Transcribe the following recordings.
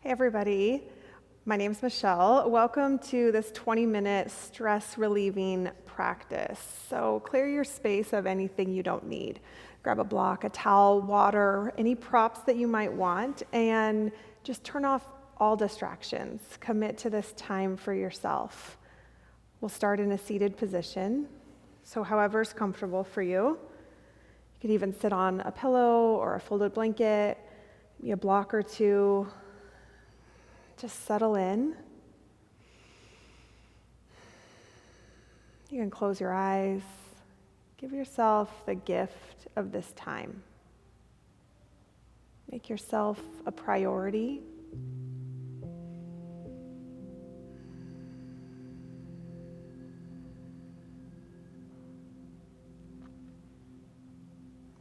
Hey everybody, my name is Michelle. Welcome to this 20-minute stress relieving practice. So clear your space of anything you don't need. Grab a block, a towel, water, any props that you might want, and just turn off all distractions. Commit to this time for yourself. We'll start in a seated position, so however is comfortable for you. You could even sit on a pillow or a folded blanket, maybe a block or two. Just settle in. You can close your eyes. Give yourself the gift of this time. Make yourself a priority.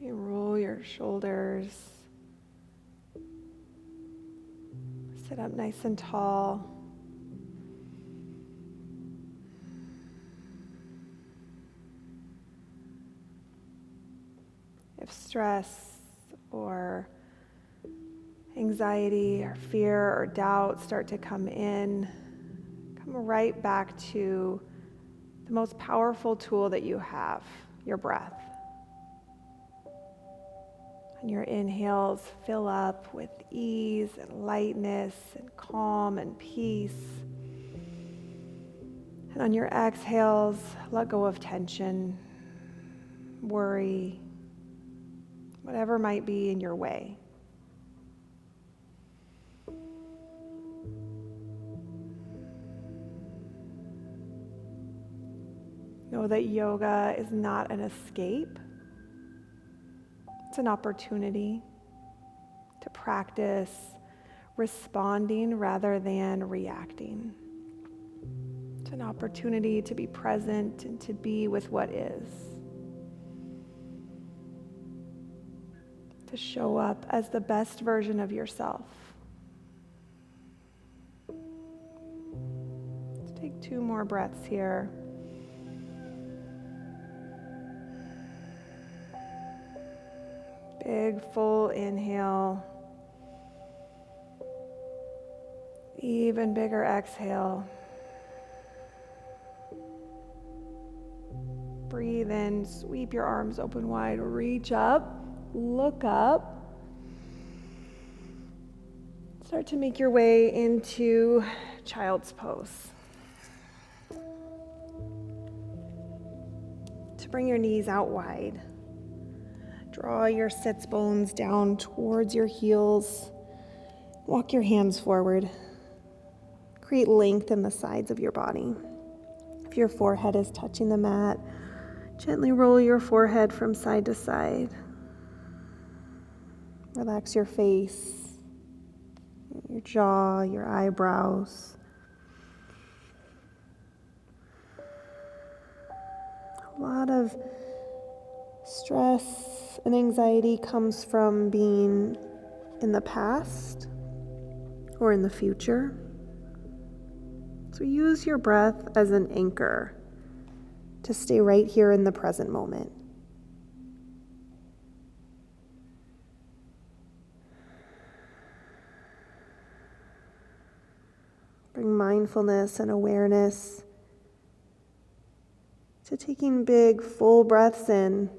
You roll your shoulders. Sit up nice and tall. If stress or anxiety or fear or doubt start to come in, come right back to the most powerful tool that you have, your breath. On your inhales, fill up with ease and lightness and calm and peace. And on your exhales, let go of tension, worry, whatever might be in your way. Know that yoga is not an escape. It's an opportunity to practice responding rather than reacting. It's an opportunity to be present and to be with what is. To show up as the best version of yourself. Let's take 2 more breaths here. Big, full inhale. Even bigger exhale. Breathe in, sweep your arms open wide, reach up, look up. Start to make your way into child's pose. To bring your knees out wide. Draw your sits bones down towards your heels. Walk your hands forward. Create length in the sides of your body. If your forehead is touching the mat, gently roll your forehead from side to side. Relax your face, your jaw, your eyebrows. A lot of stress and anxiety comes from being in the past or in the future. So use your breath as an anchor to stay right here in the present moment. Bring mindfulness and awareness to taking big, full breaths in.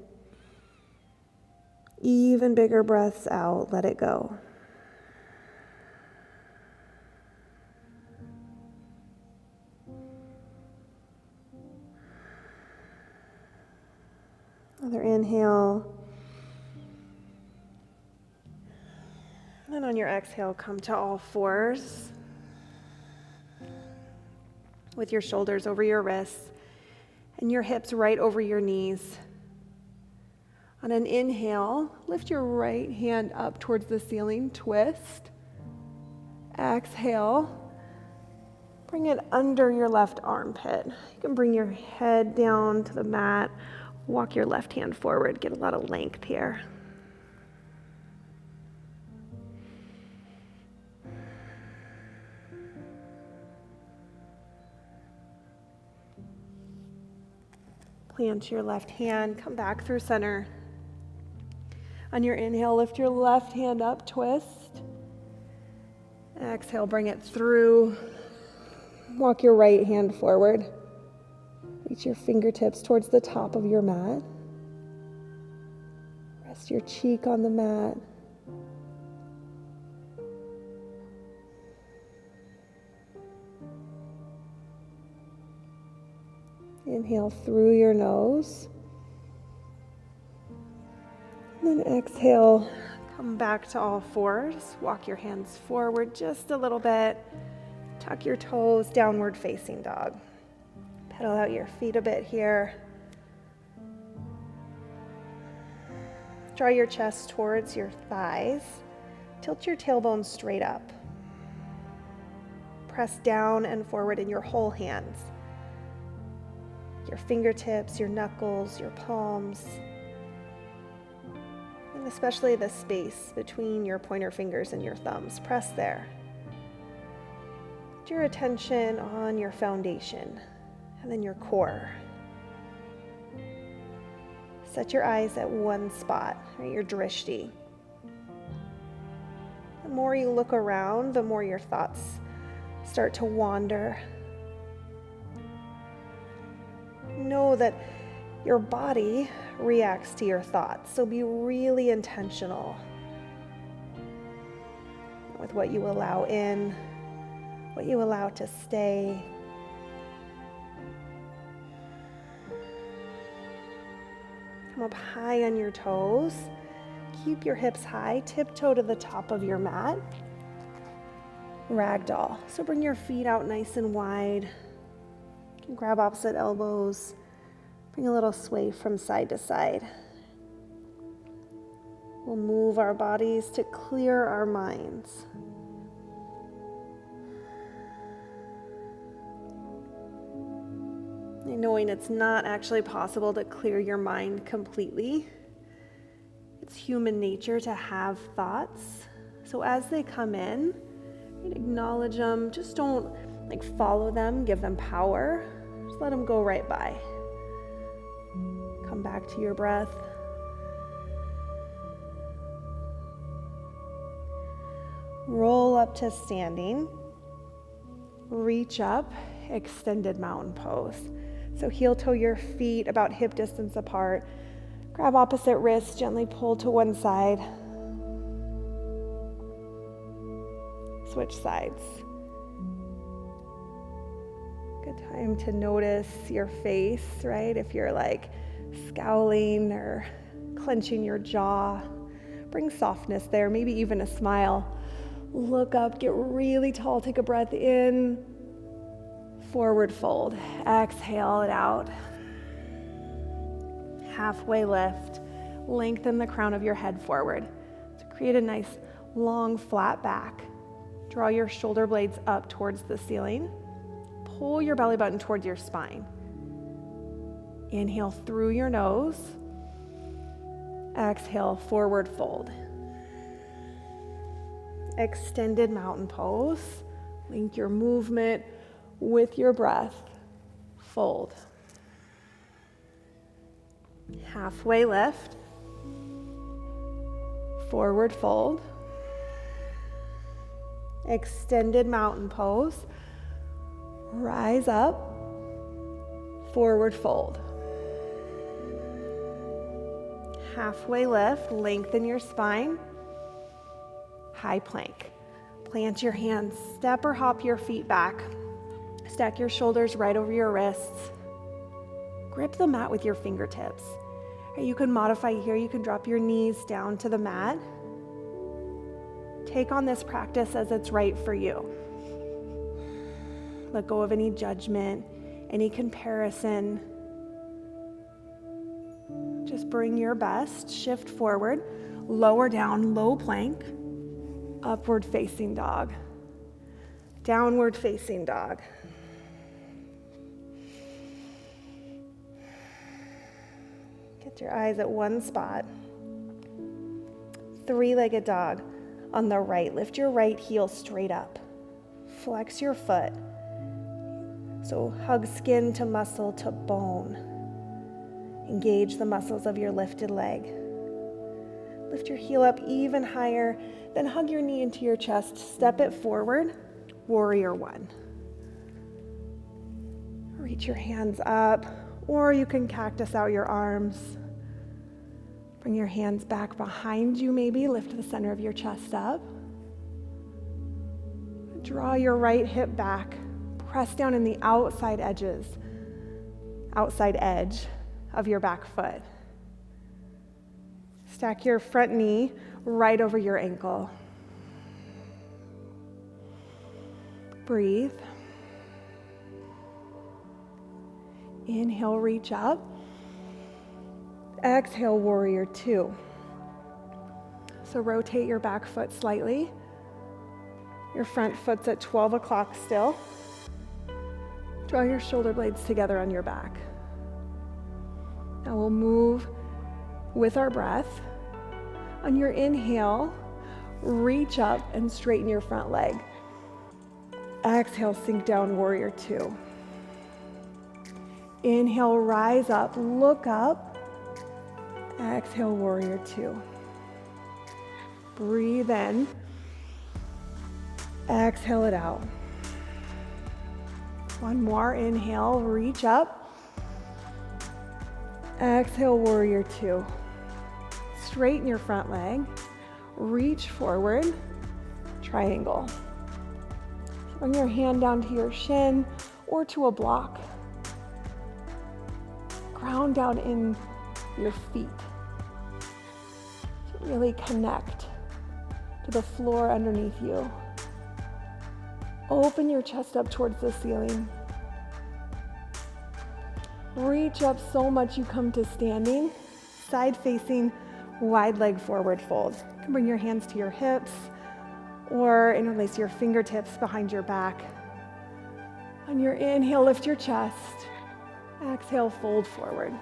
Even bigger breaths out, let it go. Another inhale. And on your exhale, come to all fours. With your shoulders over your wrists and your hips right over your knees. On an inhale, lift your right hand up towards the ceiling, twist. Exhale, bring it under your left armpit. You can bring your head down to the mat, walk your left hand forward, get a lot of length here. Plant your left hand, come back through center. On your inhale, lift your left hand up, twist. Exhale, bring it through. Walk your right hand forward. Reach your fingertips towards the top of your mat. Rest your cheek on the mat. Inhale through your nose. And then exhale, come back to all fours. Walk your hands forward just a little bit. Tuck your toes, downward facing dog. Pedal out your feet a bit here. Draw your chest towards your thighs. Tilt your tailbone straight up. Press down and forward in your whole hands. Your fingertips, your knuckles, your palms, and especially the space between your pointer fingers and your thumbs. Press there. Put your attention on your foundation and then your core. Set your eyes at one spot, right, your drishti. The more you look around, the more your thoughts start to wander. Know that your body reacts to your thoughts, so be really intentional with what you allow in, what you allow to stay. Come up high on your toes. Keep your hips high, tiptoe to the top of your mat. Ragdoll. So bring your feet out nice and wide. You can grab opposite elbows. Bring a little sway from side to side. We'll move our bodies to clear our minds. And knowing it's not actually possible to clear your mind completely. It's human nature to have thoughts. So as they come in, acknowledge them. Just don't follow them, give them power. Just let them go right by. Come back to your breath. Roll up to standing. Reach up, extended mountain pose. So heel toe your feet about hip distance apart. Grab opposite wrist, gently pull to one side. Switch sides. Good time to notice your face, right? If you're scowling or clenching your jaw, bring softness there, maybe even a smile. Look up, get really tall, take a breath in. Forward fold. Exhale it out. Halfway lift. Lengthen the crown of your head forward. So create a nice long flat back. Draw your shoulder blades up towards the ceiling. Pull your belly button towards your spine. Inhale through your nose. Exhale, forward fold. Extended mountain pose. Link your movement with your breath. Fold. Halfway lift. Forward fold. Extended mountain pose. Rise up. Forward fold. Halfway lift. Lengthen your spine. High plank. Plant your hands. Step or hop your feet back. Stack your shoulders right over your wrists. Grip the mat with your fingertips. You can modify here. You can drop your knees down to the mat. Take on this practice as it's right for you. Let go of any judgment, any comparison. Just bring your best. Shift forward. Lower down, low plank. Upward facing dog. Downward facing dog. Get your eyes at one spot. Three-legged dog. On the right, lift your right heel straight up. Flex your foot. So hug skin to muscle to bone. Engage the muscles of your lifted leg. Lift your heel up even higher, then hug your knee into your chest. Step it forward, warrior one. Reach your hands up, or you can cactus out your arms. Bring your hands back behind you maybe. Lift the center of your chest up. Draw your right hip back. Press down in the outside edge of your back foot. Stack your front knee right over your ankle. Breathe. Inhale, reach up. Exhale, warrior two. So rotate your back foot slightly. Your front foot's at 12 o'clock still. Draw your shoulder blades together on your back. Now we'll move with our breath. On your inhale, reach up and straighten your front leg. Exhale, sink down, warrior two. Inhale, rise up, look up. Exhale, warrior two. Breathe in. Exhale it out. One more, inhale, reach up. Exhale, warrior two. Straighten your front leg. Reach forward, triangle. Bring your hand down to your shin or to a block. Ground down in your feet. Really connect to the floor underneath you. Open your chest up towards the ceiling. Reach up so much you come to standing, side facing, wide leg forward fold. You can bring your hands to your hips or interlace your fingertips behind your back. On your inhale, lift your chest. Exhale, fold forward.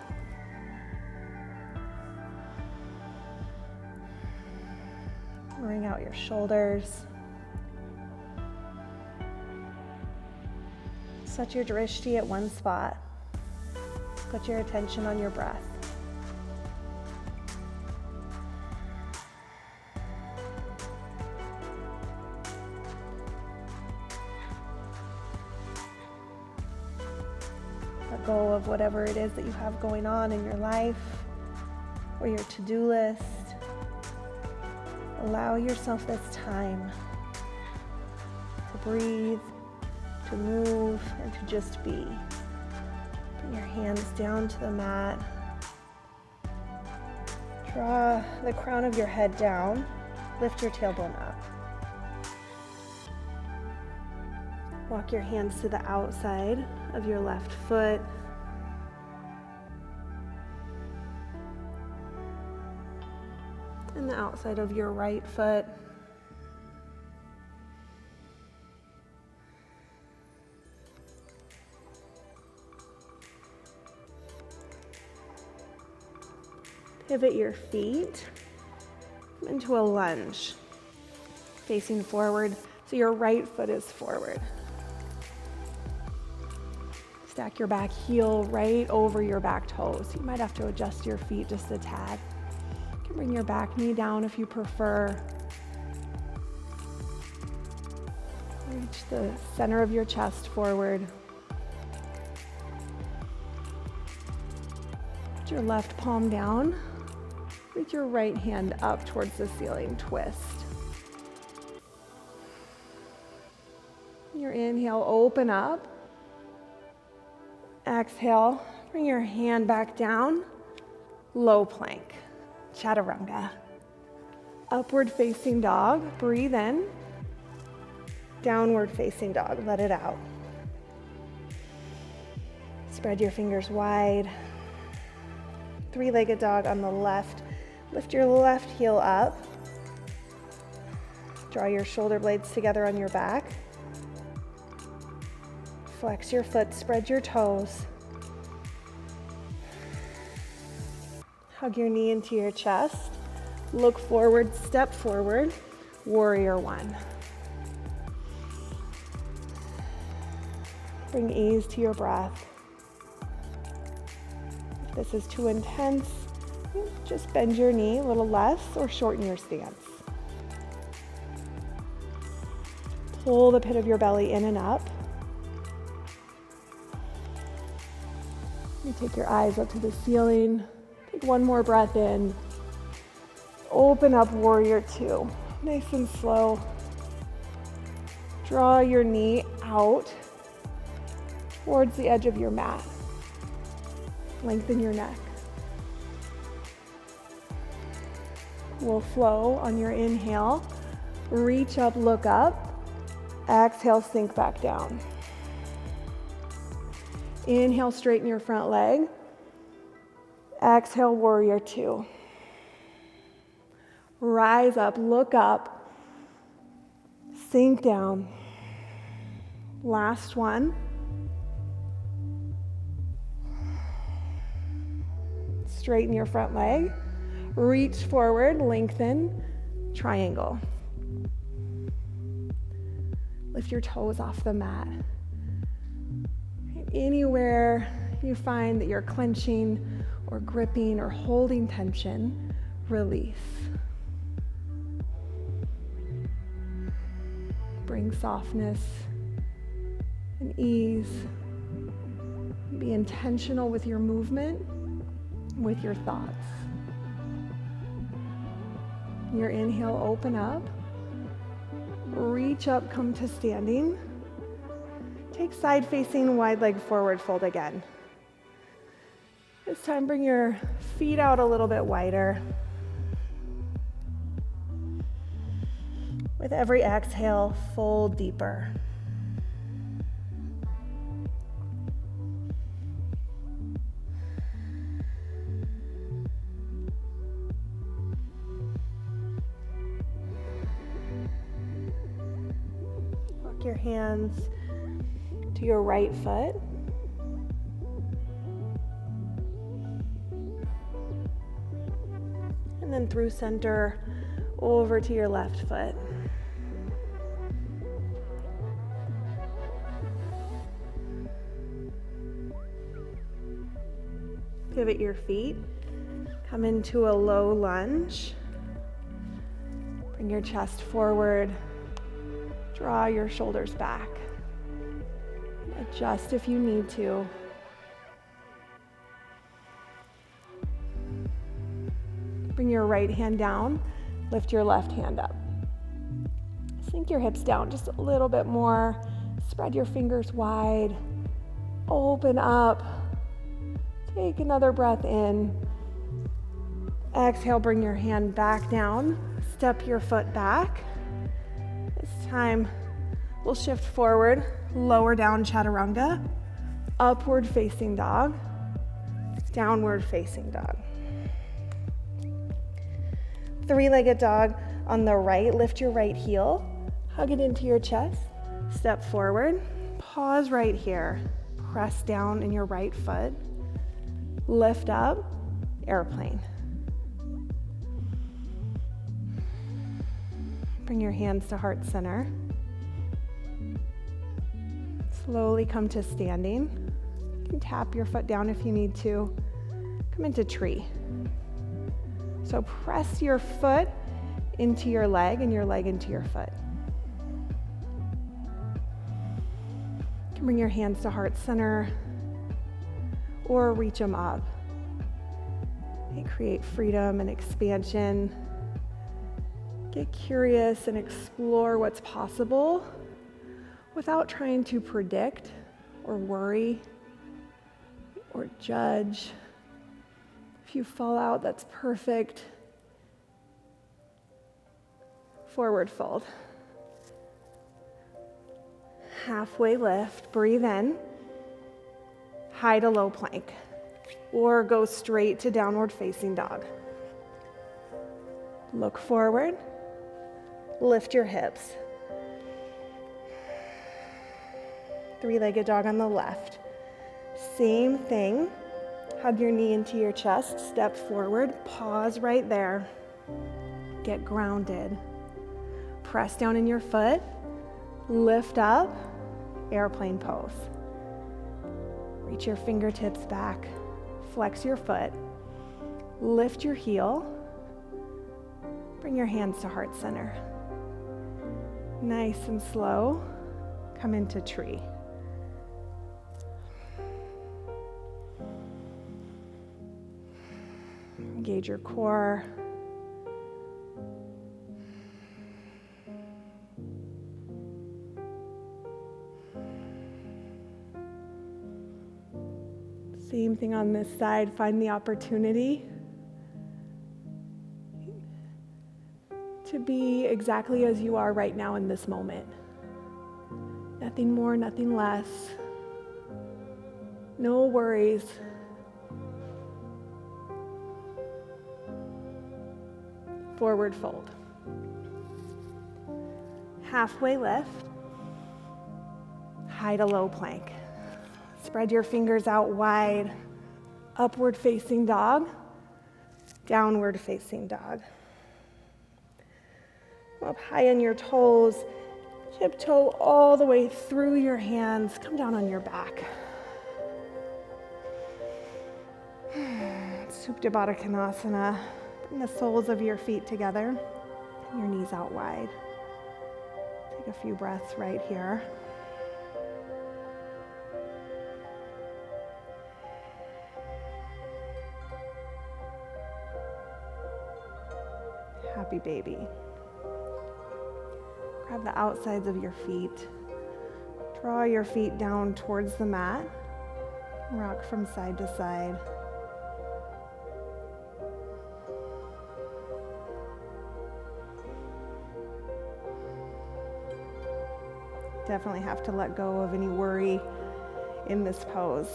Bring out your shoulders. Set your drishti at one spot. Put your attention on your breath. Let go of whatever it is that you have going on in your life or your to-do list. Allow yourself this time to breathe, to move, and to just be. Bring your hands down to the mat. Draw the crown of your head down. Lift your tailbone up. Walk your hands to the outside of your left foot. And the outside of your right foot. Pivot your feet into a lunge, facing forward, so your right foot is forward. Stack your back heel right over your back toes. You might have to adjust your feet just a tad. You can bring your back knee down if you prefer. Reach the center of your chest forward. Put your left palm down. Reach your right hand up towards the ceiling, twist. Your inhale, open up. Exhale, bring your hand back down. Low plank, chaturanga. Upward facing dog, breathe in. Downward facing dog, let it out. Spread your fingers wide. Three-legged dog on the left. Lift your left heel up. Draw your shoulder blades together on your back. Flex your foot, spread your toes. Hug your knee into your chest. Look forward, step forward. Warrior one. Bring ease to your breath. If this is too intense, Just bend your knee a little less or shorten your stance. Pull the pit of your belly in and up. You take your eyes up to the ceiling. Take one more breath in. Open up, warrior two. Nice and slow. Draw your knee out towards the edge of your mat. Lengthen your neck. We'll flow on your inhale. Reach up, look up. Exhale, sink back down. Inhale, straighten your front leg. Exhale, warrior two. Rise up, look up. Sink down. Last one. Straighten your front leg. Reach forward, lengthen, triangle. Lift your toes off the mat. Anywhere you find that you're clenching or gripping or holding tension, release. Bring softness and ease. Be intentional with your movement, with your thoughts. Your inhale, open up. Reach up, come to standing. Take side facing wide leg forward fold again. This time bring your feet out a little bit wider. With every exhale, fold deeper. Walk your hands to your right foot. And then through center over to your left foot. Pivot your feet. Come into a low lunge. Bring your chest forward. Draw your shoulders back. Adjust if you need to. Bring your right hand down. Lift your left hand up. Sink your hips down just a little bit more. Spread your fingers wide. Open up. Take another breath in. Exhale, bring your hand back down. Step your foot back. This time, we'll shift forward, lower down chaturanga, upward facing dog, downward facing dog. Three-legged dog on the right, lift your right heel, hug it into your chest, step forward, pause right here, press down in your right foot, lift up, airplane. Bring your hands to heart center. Slowly come to standing. You can tap your foot down if you need to. Come into tree. So press your foot into your leg and your leg into your foot. You can bring your hands to heart center or reach them up. They create freedom and expansion. Get curious and explore what's possible without trying to predict or worry or judge. If you fall out, that's perfect. Forward fold. Halfway lift, breathe in. High to low plank. Or go straight to downward facing dog. Look forward. Lift your hips. Three-legged dog on the left. Same thing. Hug your knee into your chest. Step forward. Pause right there. Get grounded. Press down in your foot. Lift up. Airplane pose. Reach your fingertips back. Flex your foot. Lift your heel. Bring your hands to heart center. Nice and slow, come into tree. Engage your core. Same thing on this side, find the opportunity to be exactly as you are right now in this moment. Nothing more, nothing less. No worries. Forward fold. Halfway lift. High to low plank. Spread your fingers out wide. Upward facing dog. Downward facing dog. Up high on your toes. Tiptoe all the way through your hands. Come down on your back. Supta Baddha Konasana. Bring the soles of your feet together. Your knees out wide. Take a few breaths right here. Happy baby. Grab the outsides of your feet. Draw your feet down towards the mat. Rock from side to side. Definitely have to let go of any worry in this pose,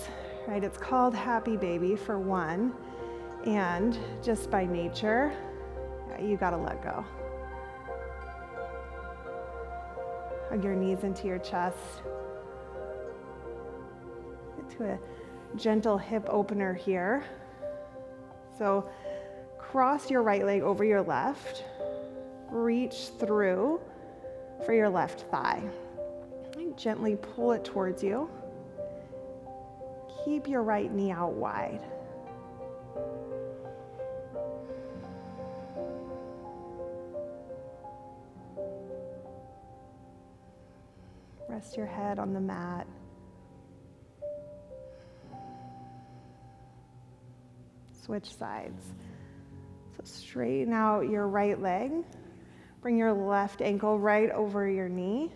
right? It's called happy baby for one, and just by nature, you gotta let go. Hug your knees into your chest. Get to a gentle hip opener here. So cross your right leg over your left. Reach through for your left thigh. Gently pull it towards you. Keep your right knee out wide. Rest your head on the mat. Switch sides. So straighten out your right leg. Bring your left ankle right over your knee.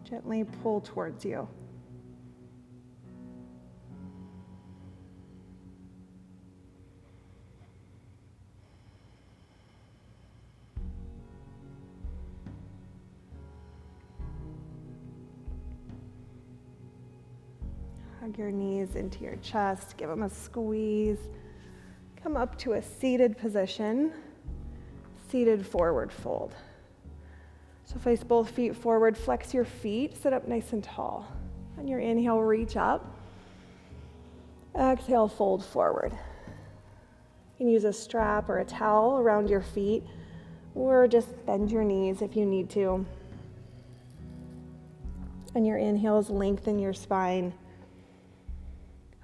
Gently pull towards you. Hug your knees into your chest, give them a squeeze. Come up to a seated position, seated forward fold. So face both feet forward, flex your feet, sit up nice and tall. On your inhale, reach up. Exhale, fold forward. You can use a strap or a towel around your feet, or just bend your knees if you need to. On your inhales, lengthen your spine.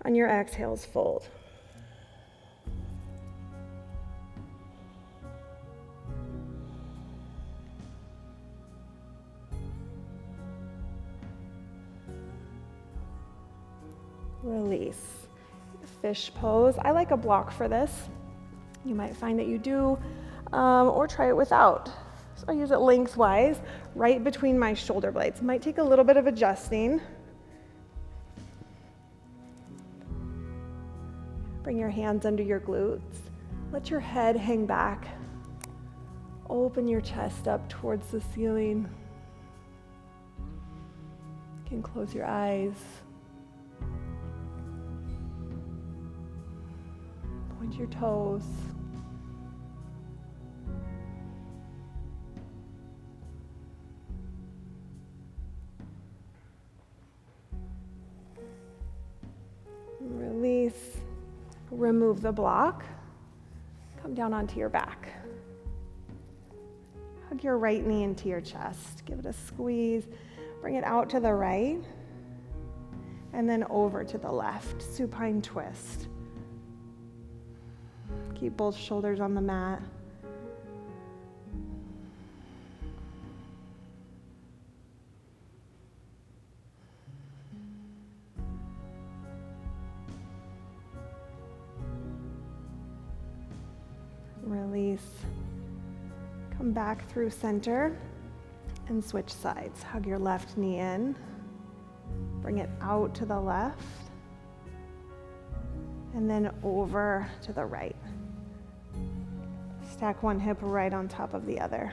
On your exhales, fold. Release. Fish pose. I like a block for this. You might find that you do, or try it without. So I use it lengthwise, right between my shoulder blades. Might take a little bit of adjusting. Bring your hands under your glutes. Let your head hang back. Open your chest up towards the ceiling. You can close your eyes. Point your toes. Release. Remove the block. Come down onto your back. Hug your right knee into your chest. Give it a squeeze. Bring it out to the right. And then over to the left. Supine twist. Keep both shoulders on the mat. Release. Come back through center and switch sides. Hug your left knee in. Bring it out to the left. And then over to the right. Stack one hip right on top of the other.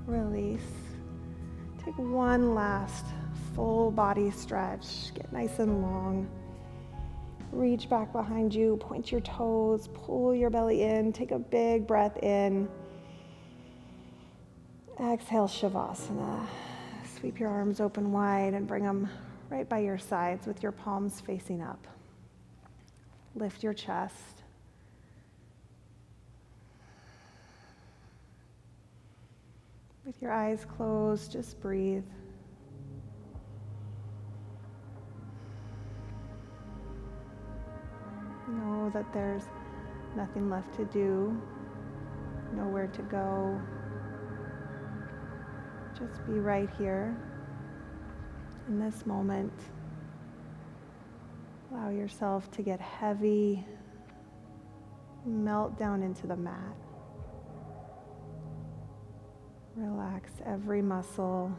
Release. Take one last full body stretch. Get nice and long. Reach back behind you, point your toes, pull your belly in, take a big breath in. Exhale, Savasana. Sweep your arms open wide and bring them right by your sides with your palms facing up. Lift your chest. With your eyes closed, just breathe. Know that there's nothing left to do, nowhere to go. Just be right here in this moment. Allow yourself to get heavy, melt down into the mat. Relax every muscle.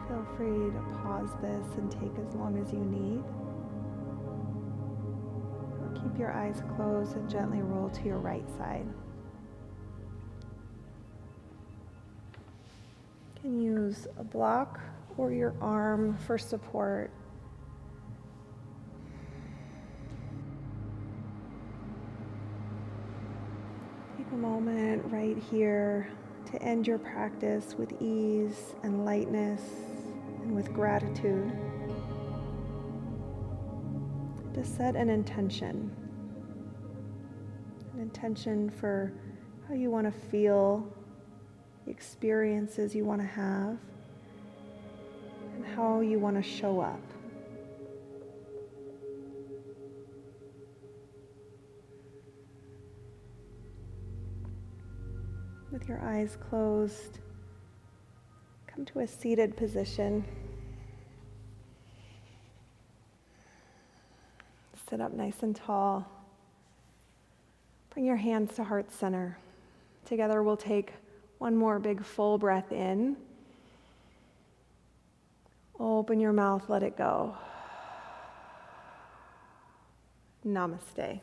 Feel free to pause this and take as long as you need. Or keep your eyes closed and gently roll to your right side. You can use a block or your arm for support. Take a moment right here to end your practice with ease and lightness and with gratitude. To set an intention for how you want to feel, the experiences you want to have, and how you want to show up. With your eyes closed, come to a seated position. Sit up nice and tall. Bring your hands to heart center. Together we'll take one more big full breath in. Open your mouth, let it go. Namaste.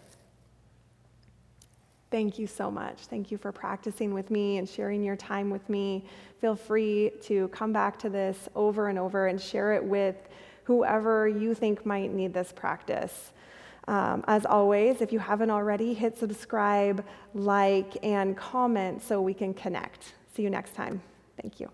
Thank you so much. Thank you for practicing with me and sharing your time with me. Feel free to come back to this over and over and share it with whoever you think might need this practice. As always, if you haven't already, hit subscribe, like, and comment so we can connect. See you next time. Thank you.